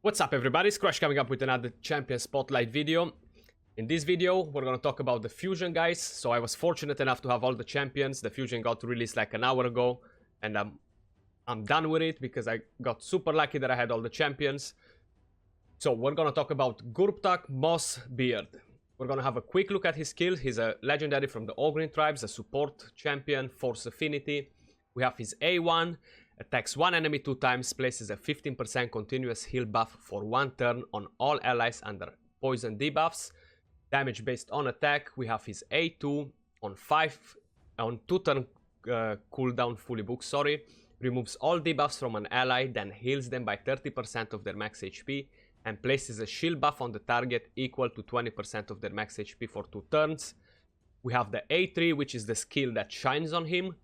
What's up everybody, it's Crush coming up with another Champion Spotlight video. In this video, we're gonna talk about the Fusion guys. So I was fortunate enough to have all the champions. The Fusion got released like an hour ago, and I'm done with it because I got super lucky that I had all the champions. So we're gonna talk about Gurptuk Moss Beard. We're gonna have a quick look at his skills. He's a legendary from the Ogryn tribes, a support champion, Force Affinity. We have his A1. Attacks one enemy 2 times, places a 15% continuous heal buff for 1 turn on all allies under poison debuffs. Damage based on attack. We have his A2 on 2 turn cooldown fully booked, removes all debuffs from an ally, then heals them by 30% of their max HP and places a shield buff on the target equal to 20% of their max HP for 2 turns. We have the A3, which is the skill that shines on him.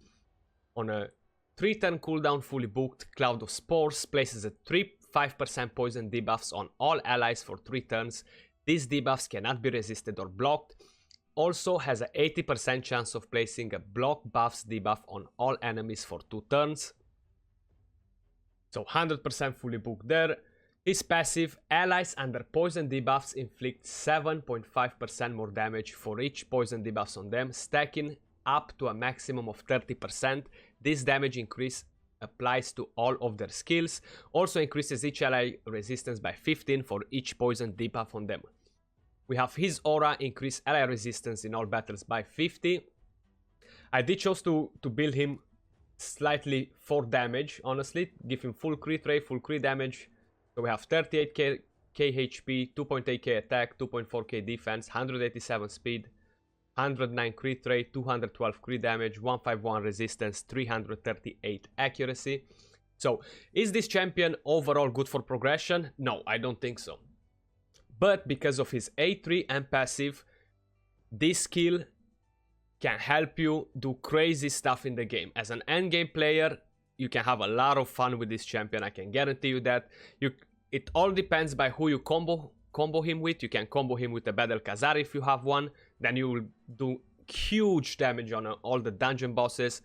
On a 3 turn cooldown fully booked, Cloud of Spores places a 5% poison debuffs on all allies for 3 turns. These debuffs cannot be resisted or blocked. Also has a 80% chance of placing a block buffs debuff on all enemies for 2 turns. So 100% fully booked there. His passive, allies under poison debuffs inflict 7.5% more damage for each poison debuffs on them, stacking up to a maximum of 30%. This damage increase applies to all of their skills. Also increases each ally resistance by 15 for each poison debuff on them. We have his aura, increase ally resistance in all battles by 50. I did choose to build him slightly for damage, honestly. Give him full crit rate, full crit damage. So we have 38k HP, 2.8k attack, 2.4k defense, 187 speed, 109 crit rate, 212 crit damage, 151 resistance, 338 accuracy. So, is this champion overall good for progression? No, I don't think so. But because of his A3 and passive, this skill can help you do crazy stuff in the game. As an endgame player, you can have a lot of fun with this champion, I can guarantee you that. It all depends by who you combo him with. You can combo him with a Badal Khazar if you have one. Then you will do huge damage on all the dungeon bosses.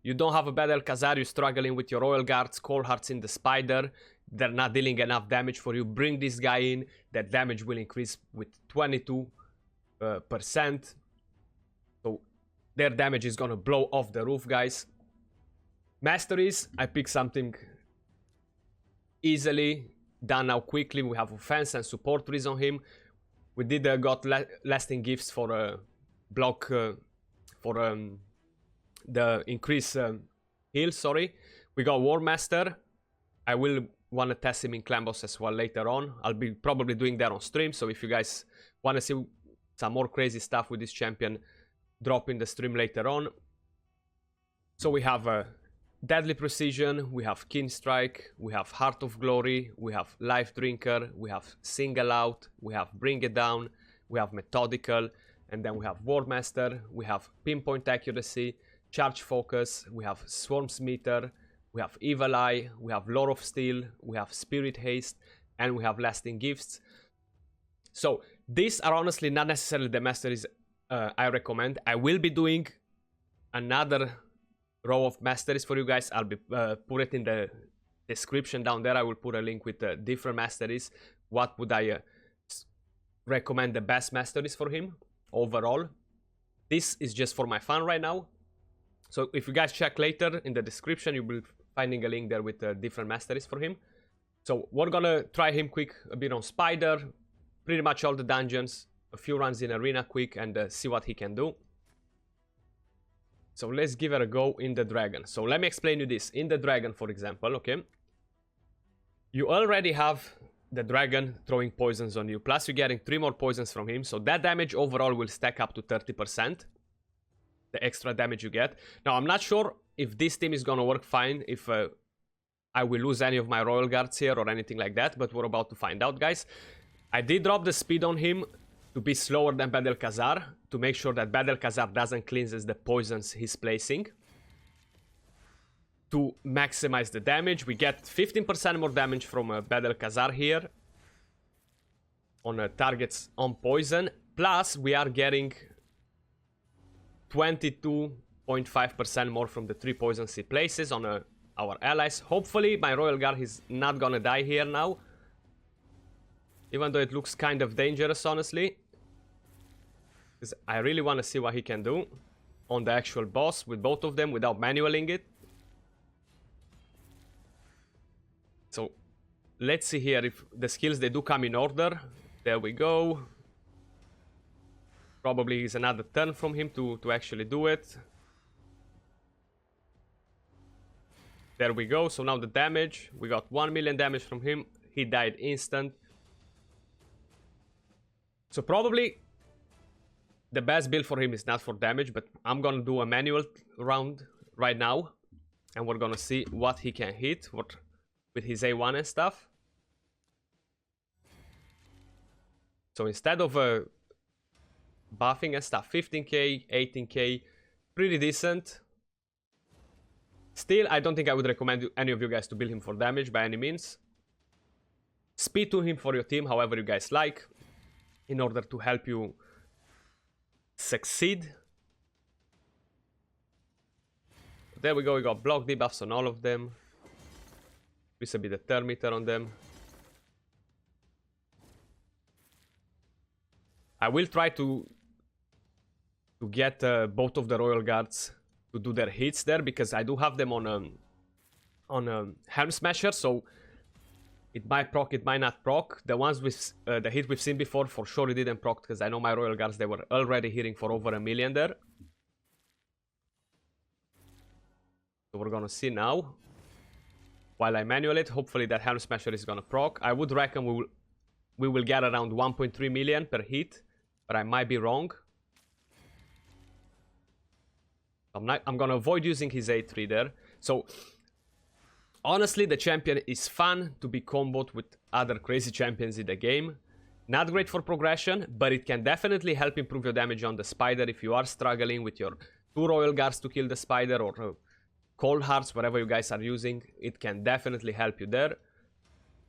You don't have a Badal Khazar, you're struggling with your Royal Guards, Cold Hearts in the Spider. They're not dealing enough damage for you. Bring this guy in, that damage will increase with 22%. So their damage is gonna blow off the roof, guys. Masteries, I picked something easily done now quickly. We have offense and support trees on him. We did got lasting gifts for block for the increase heal. We got War Master. I will want to test him in clan boss as well later on. I'll be probably doing that on stream. So if you guys want to see some more crazy stuff with this champion, drop in the stream later on. So we have Deadly Precision, we have Keen Strike, we have Heart of Glory, we have Life Drinker, we have Single Out, we have Bring It Down, we have Methodical, and then we have War Master, we have Pinpoint Accuracy, Charge Focus, we have Swarms Meter, we have Evil Eye, we have Lore of Steel, we have Spirit Haste, and we have Lasting Gifts. So these are honestly not necessarily the masteries I recommend. I will be doing another row of masteries for you guys. I'll be put it in the description down there. I will put a link with different masteries. What would I recommend the best masteries for him overall? This is just for my fun right now. So if you guys check later in the description, you'll be finding a link there with different masteries for him. So we're gonna try him quick a bit on Spider, pretty much all the dungeons, a few runs in Arena quick, and see what he can do. So let's give it a go in the Dragon. So let me explain you this. In the Dragon, for example, okay, you already have the Dragon throwing poisons on you, plus you're getting 3 more poisons from him, so that damage overall will stack up to 30%, the extra damage you get. Now, I'm not sure if this team is gonna work fine, if I will lose any of my Royal Guards here or anything like that, but we're about to find out, guys. I did drop the speed on him to be slower than Badal Khazar, to make sure that Badal Khazar doesn't cleanses the poisons he's placing. To maximize the damage, we get 15% more damage from Badal Khazar here on targets on poison, plus we are getting 22.5% more from the 3 poisons he places on our allies. Hopefully my Royal Guard is not gonna die here now. Even though it looks kind of dangerous, honestly. Because I really want to see what he can do on the actual boss with both of them without manualing it. So let's see here if the skills, they do come in order. There we go. Probably is another turn from him to actually do it. There we go. So now the damage. We got 1 million damage from him. He died instant. So probably the best build for him is not for damage, but I'm gonna do a manual round right now. And we're gonna see what he can hit with his A1 and stuff. So instead of buffing and stuff, 15k, 18k, pretty decent. Still, I don't think I would recommend any of you guys to build him for damage by any means. Speed to him for your team, however you guys like, in order to help you succeed. There we go, we got block debuffs on all of them. This will be the turn meter on them. I will try to get both of the Royal Guards to do their hits there, because I do have them on Helm Smasher, so it might proc, it might not proc. The ones with the hit we've seen before, for sure it didn't proc, because I know my Royal Guards, they were already hitting for over 1 million there. So we're gonna see now. While I manual it, hopefully that Helm Smasher is gonna proc. I would reckon we will get around 1.3 million per hit, but I might be wrong. I'm gonna avoid using his A3 there. So honestly, the champion is fun to be comboed with other crazy champions in the game. Not great for progression, but it can definitely help improve your damage on the spider if you are struggling with your 2 Royal Guards to kill the spider, or Cold Hearts, whatever you guys are using. It can definitely help you there.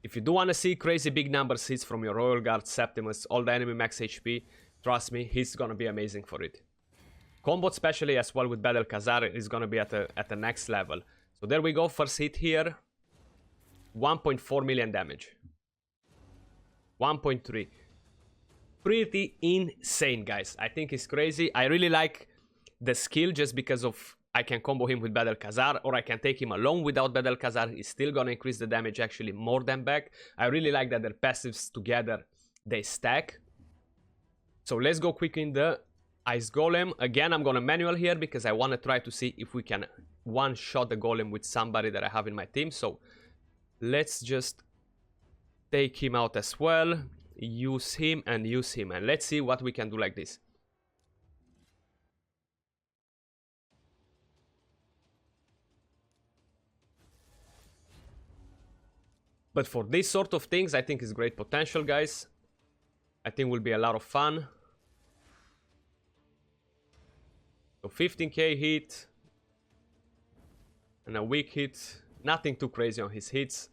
If you do want to see crazy big numbers hits from your Royal Guard, Septimus, all the enemy max HP, trust me, he's gonna be amazing for it. Combo especially as well with Battle Khazar is gonna be at the next level. So there we go, first hit here. 1.4 million damage. 1.3. Pretty insane, guys. I think it's crazy. I really like the skill just because of I can combo him with Battle Khazar, or I can take him alone without Battle Khazar. He's still gonna increase the damage actually more than back. I really like that their passives together, they stack. So let's go quick in the Ice Golem. Again, I'm gonna manual here because I wanna try to see if we can one-shot the Golem with somebody that I have in my team. So let's just take him out as well. Use him, and let's see what we can do like this. But for these sort of things, I think it's great potential, guys. I think will be a lot of fun. So 15k hit. And a weak hit. Nothing too crazy on his hits.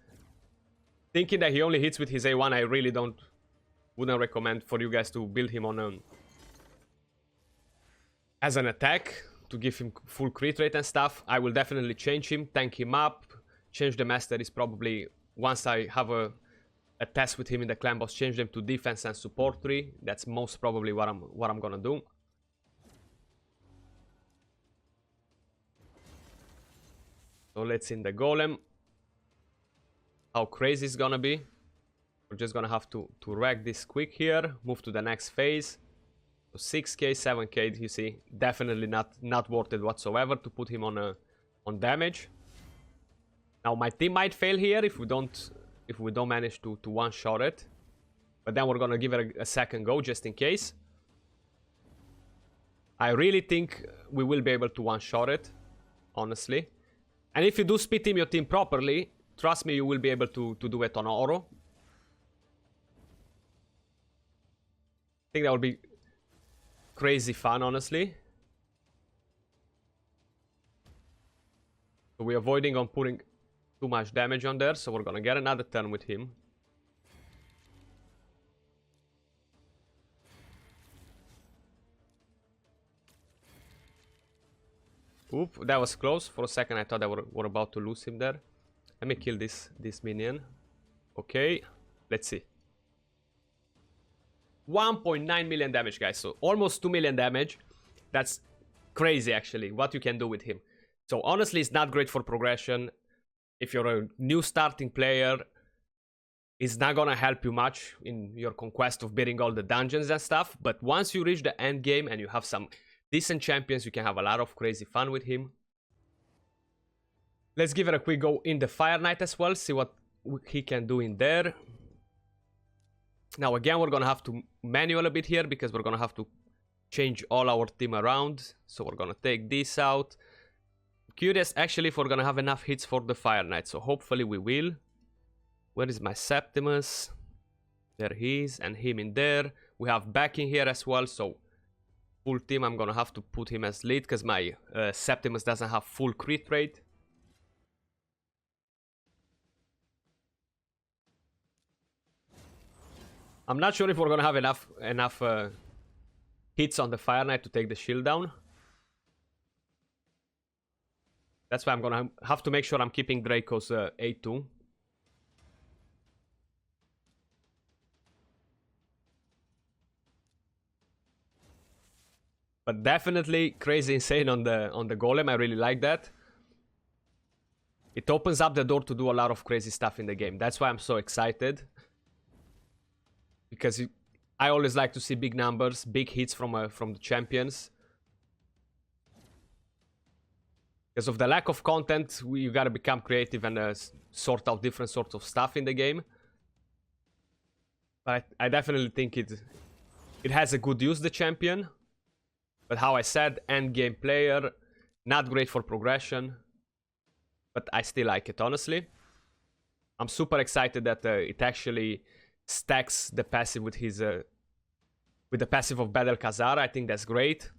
Thinking that he only hits with his A1, I really wouldn't recommend for you guys to build him on as an attack, to give him full crit rate and stuff. I will definitely change him, tank him up, change the Masteries probably once I have a test with him in the clan boss, change them to defense and support 3. That's most probably what I'm gonna do. So let's see in the Golem how crazy it's gonna be. We're just gonna have to wreck this quick here, move to the next phase. So 6k, 7k, you see, definitely not worth it whatsoever to put him on damage. Now my team might fail here if we don't manage to one-shot it. But then we're gonna give it a second go just in case. I really think we will be able to one-shot it, honestly. And if you do speed team your team properly, trust me, you will be able to do it on Oro. I think that would be crazy fun, honestly. So we're avoiding on putting too much damage on there, so we're gonna get another turn with him. Oop, that was close. For a second I thought that we're about to lose him there. Let me kill this minion. Okay, let's see. 1.9 million damage, guys. So almost 2 million damage. That's crazy, actually, what you can do with him. So honestly, it's not great for progression. If you're a new starting player, it's not gonna help you much in your conquest of beating all the dungeons and stuff. But once you reach the end game and you have some decent champions, you can have a lot of crazy fun with him. Let's give it a quick go in the Fire Knight as well, see what he can do in there. Now again, we're gonna have to manual a bit here because we're gonna have to change all our team around. So we're gonna take this out. Curious actually if we're gonna have enough hits for the Fire Knight, so hopefully we will. Where is my Septimus? There he is, and him in there. We have backing here as well, so full team. I'm gonna have to put him as lead because my Septimus doesn't have full crit rate. I'm not sure if we're gonna have enough hits on the Fire Knight to take the shield down. That's why I'm gonna have to make sure I'm keeping Draco's A2. But definitely crazy insane on the golem. I really like that. It opens up the door to do a lot of crazy stuff in the game. That's why I'm so excited. Because I always like to see big numbers, big hits from the champions. Because of the lack of content, you gotta become creative and sort out different sorts of stuff in the game. But I definitely think it has a good use, the champion. But how I said, end game player, not great for progression. But I still like it, honestly. I'm super excited that it actually stacks the passive with his with the passive of Battle Khazar. I think that's great.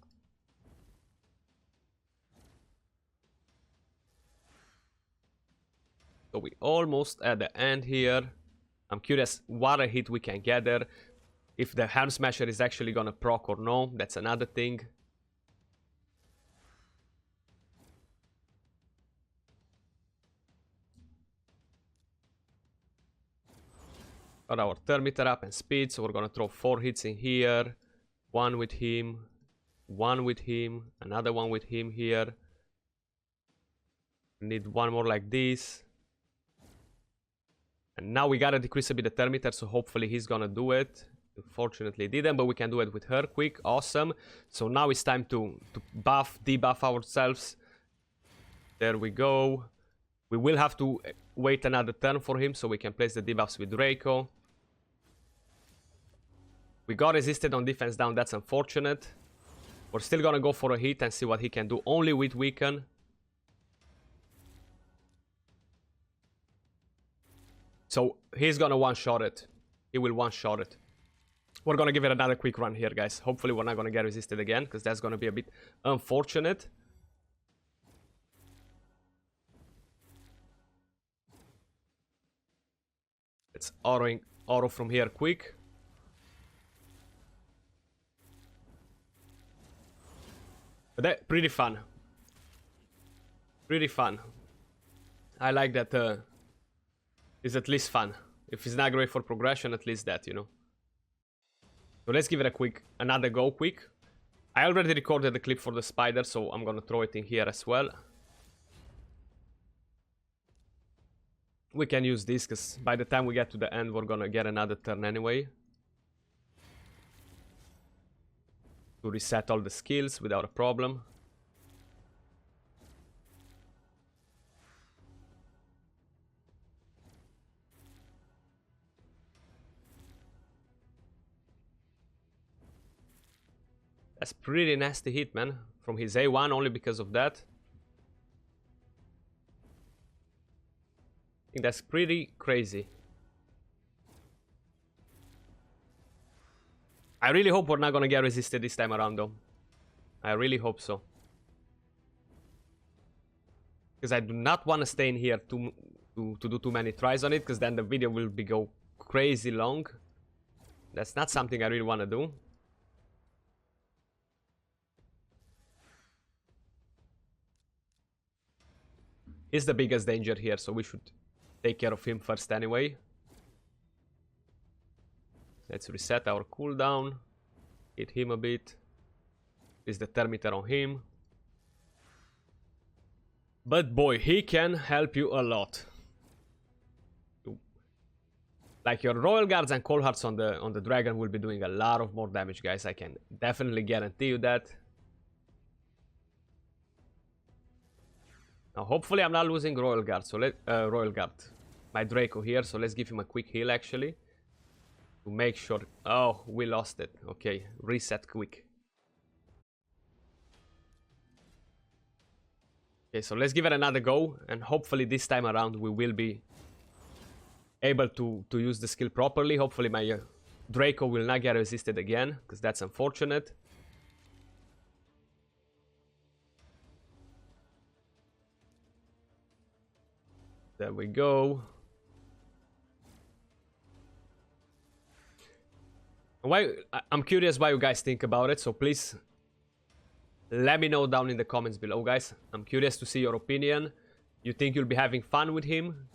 So we almost at the end here. I'm curious what a hit we can get there. If the Helm Smasher is actually gonna proc or no, that's another thing. Got our Thermiter up and speed, so we're gonna throw 4 hits in here. One with him, another one with him here. Need one more like this. And now we gotta decrease a bit the Thermiter, so hopefully he's gonna do it. Unfortunately didn't, but we can do it with her quick. Awesome. So now it's time to debuff ourselves. There we go. We will have to wait another turn for him so we can place the debuffs with Draco. We got resisted on defense down, that's unfortunate. We're still gonna go for a hit and see what he can do, only with Weaken. So he's gonna one-shot it. He will one-shot it. We're gonna give it another quick run here, guys. Hopefully we're not gonna get resisted again, because that's gonna be a bit unfortunate. Let's auto from here quick. But that pretty fun. Pretty fun. I like that it's at least fun. If it's not great for progression, at least that, you know. So let's give it another go quick. I already recorded the clip for the spider, so I'm gonna throw it in here as well. We can use this, because by the time we get to the end, we're gonna get another turn anyway. To reset all the skills without a problem. That's pretty nasty hit, man. From his A1, only because of that. I think that's pretty crazy. I really hope we're not gonna get resisted this time around, though. I really hope so. Because I do not want to stay in here to do too many tries on it, because then the video will go crazy long. That's not something I really want to do. He's the biggest danger here, so we should take care of him first anyway. Let's reset our cooldown. Hit him a bit. Is the Termiter on him. But boy, he can help you a lot. Like your Royal Guards and Cold Hearts on the Dragon will be doing a lot of more damage, guys. I can definitely guarantee you that. Now, hopefully I'm not losing Royal Guard. So Royal Guard, my Draco here. So let's give him a quick heal, actually, to make sure. Oh, we lost it. Okay, reset quick. Okay, so let's give it another go, and hopefully this time around we will be able to use the skill properly. Hopefully my Draco will not get resisted again, because that's unfortunate. There we go. I'm curious why you guys think about it, so please let me know down in the comments below, guys. I'm curious to see your opinion. You think you'll be having fun with him?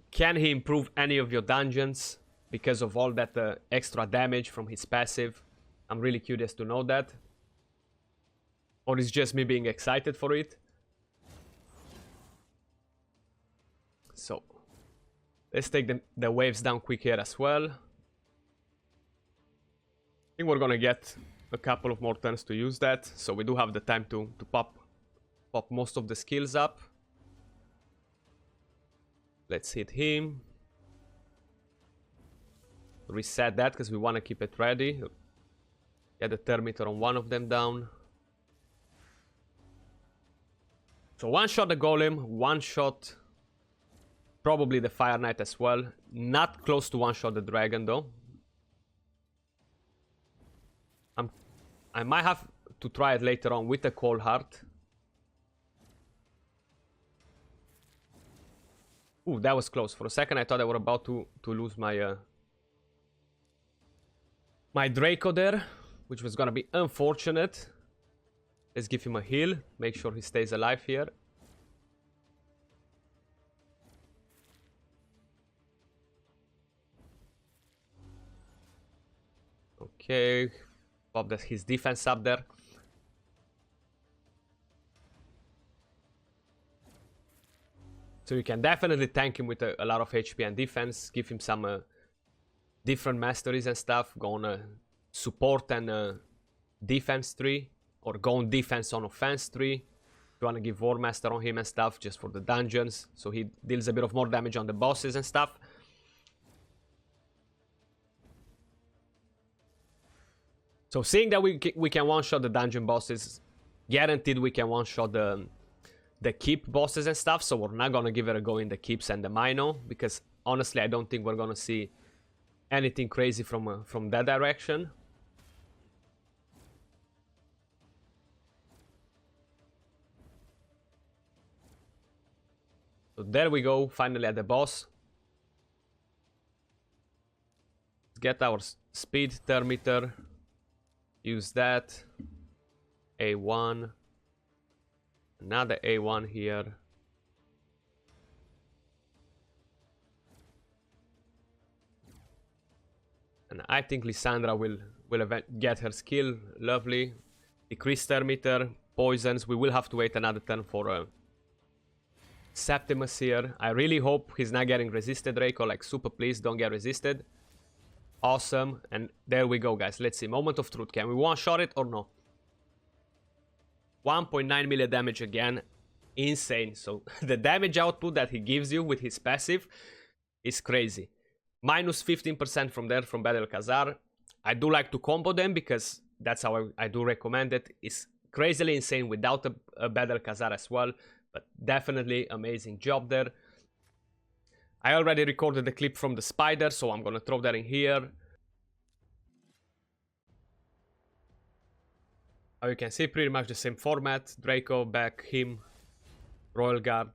Can he improve any of your dungeons because of all that extra damage from his passive? I'm really curious to know that. Or is just me being excited for it? So, let's take the waves down quick here as well. I think we're gonna get a couple of more turns to use that, so we do have the time to pop most of the skills up. Let's hit him. Reset that because we want to keep it ready. Get the Termiter on one of them down. So one shot the Golem, one shot probably the Fire Knight as well. Not close to one shot the Dragon though. I might have to try it later on with the Cold Heart. Ooh, that was close. For a second I thought I were about to lose my my Draco there, which was gonna be unfortunate. Let's give him a heal. Make sure he stays alive here. Okay. Pop his defense up there. So you can definitely tank him with a lot of HP and defense. Give him some different masteries and stuff. Go on support and defense tree. Or go on defense on offense tree. If you want to give War Master on him and stuff, just for the dungeons. So he deals a bit of more damage on the bosses and stuff. So seeing that we can one-shot the dungeon bosses, guaranteed we can one-shot the keep bosses and stuff, so we're not gonna give it a go in the keeps and the Mino, because honestly I don't think we're gonna see anything crazy from that direction. So there we go, finally at the boss. Let's get our speed Termiter. Use that. A1. Another A1 here. And I think Lysandra will get her skill. Lovely. Decrease Termiter. Poisons. We will have to wait another turn for Septimus here. I really hope he's not getting resisted, Draco. Like, super please, don't get resisted. Awesome. And there we go, guys. Let's see. Moment of truth. Can we one-shot it or no? 1.9 million damage again. Insane. So the damage output that he gives you with his passive is crazy. Minus 15% from there from Battle Khazar. I do like to combo them because that's how I do recommend it. It's crazily insane without a Battle Khazar as well. But definitely amazing job there. I already recorded the clip from the spider, so I'm gonna throw that in here. You can see pretty much the same format. Draco, back, him, Royal Guard.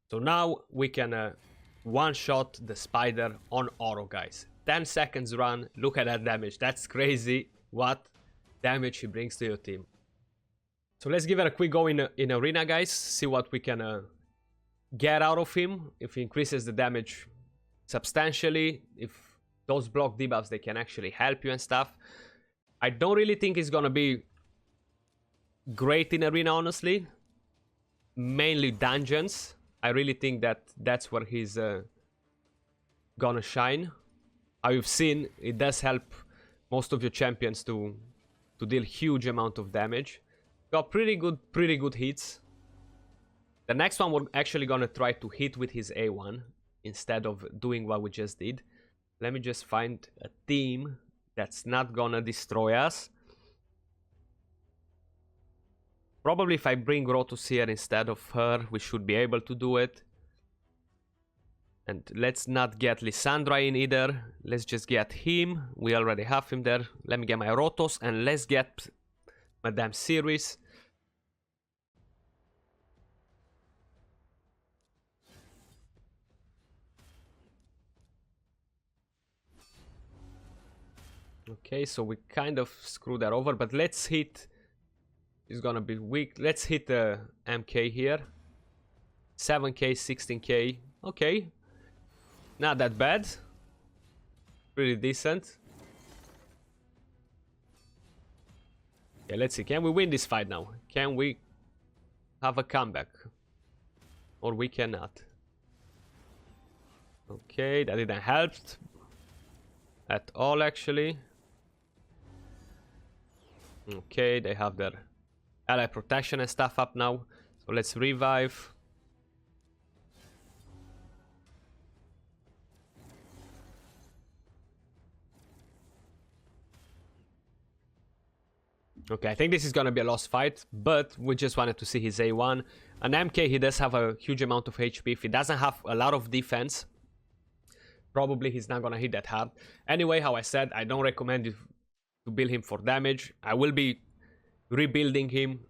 So now we can one-shot the spider on Oro, guys. 10 seconds run. Look at that damage. That's crazy. What damage he brings to your team. So let's give it a quick go in Arena, guys. See what we can get out of him. If he increases the damage substantially. If those block debuffs, they can actually help you and stuff. I don't really think he's gonna be great in arena, honestly. Mainly dungeons. I really think that that's where he's gonna shine. How you've seen, it does help most of your champions to deal huge amount of damage. Got pretty good hits. The next one we're actually gonna try to hit with his A1 instead of doing what we just did. Let me just find a team that's not gonna destroy us. Probably if I bring Rotus here instead of her, we should be able to do it. And let's not get Lissandra in either. Let's just get him. We already have him there. Let me get my Rotos and let's get Madame Series. Okay, so we kind of screwed that over, but let's hit... He's gonna be weak. Let's hit the MK here. 7k, 16k. Okay. Not that bad. Pretty decent. Okay, let's see. Can we win this fight now? Can we have a comeback? Or we cannot. Okay, that didn't help at all, actually. Okay, they have their ally protection and stuff up now. So let's revive. Okay, I think this is gonna be a lost fight, but we just wanted to see his A1. An MK, he does have a huge amount of HP. If he doesn't have a lot of defense, probably he's not gonna hit that hard. Anyway, how I said, I don't recommend you to build him for damage. I will be rebuilding him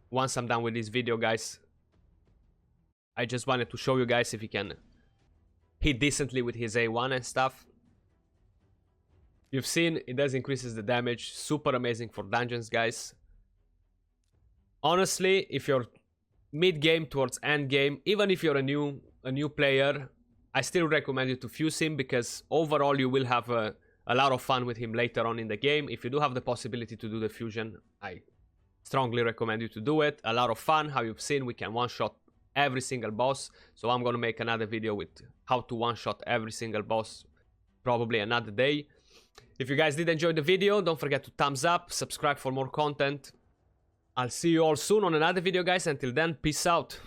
once I'm done with this video, guys. I just wanted to show you guys if he can hit decently with his A1 and stuff. You've seen it does increases the damage. Super amazing for dungeons, guys. Honestly, if you're mid-game towards end-game, even if you're a new player, I still recommend you to fuse him, because overall you will have a lot of fun with him later on in the game. If you do have the possibility to do the fusion, I strongly recommend you to do it. A lot of fun. How you've seen, we can one-shot every single boss. So I'm gonna make another video with how to one-shot every single boss, probably another day. If you guys did enjoy the video, don't forget to thumbs up, subscribe for more content. I'll see you all soon on another video, guys. Until then, peace out.